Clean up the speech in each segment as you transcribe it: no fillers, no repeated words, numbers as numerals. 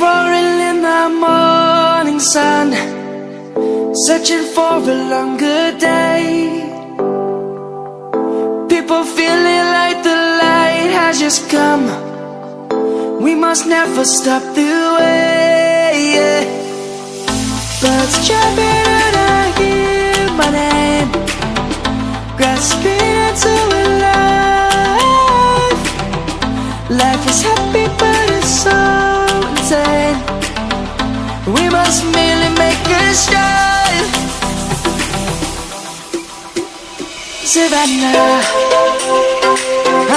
roaring in the morning sun, searching for a longer day. People feeling like the light has just come. We must never stop the way, yeah. Birds jumping and I hear my name, grasping into a life. Life is happy but it's so insane. We must merely make a start. Savannah,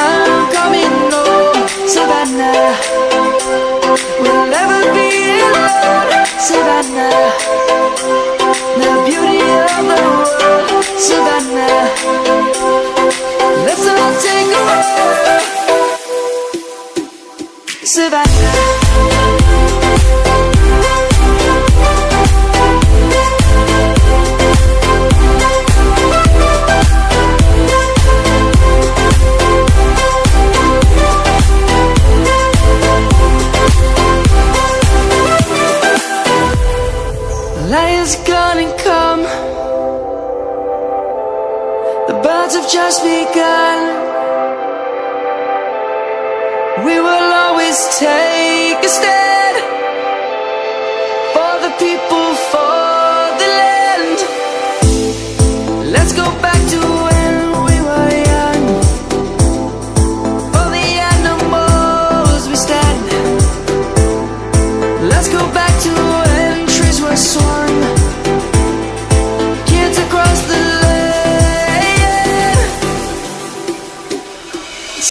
I'm coming home. Savannah, we'll never be alone. Savannah, the beauty of the world. Savannah, let's all take a walk. Savannah, light is gonna come. The birds have just begun. We will always take a stand.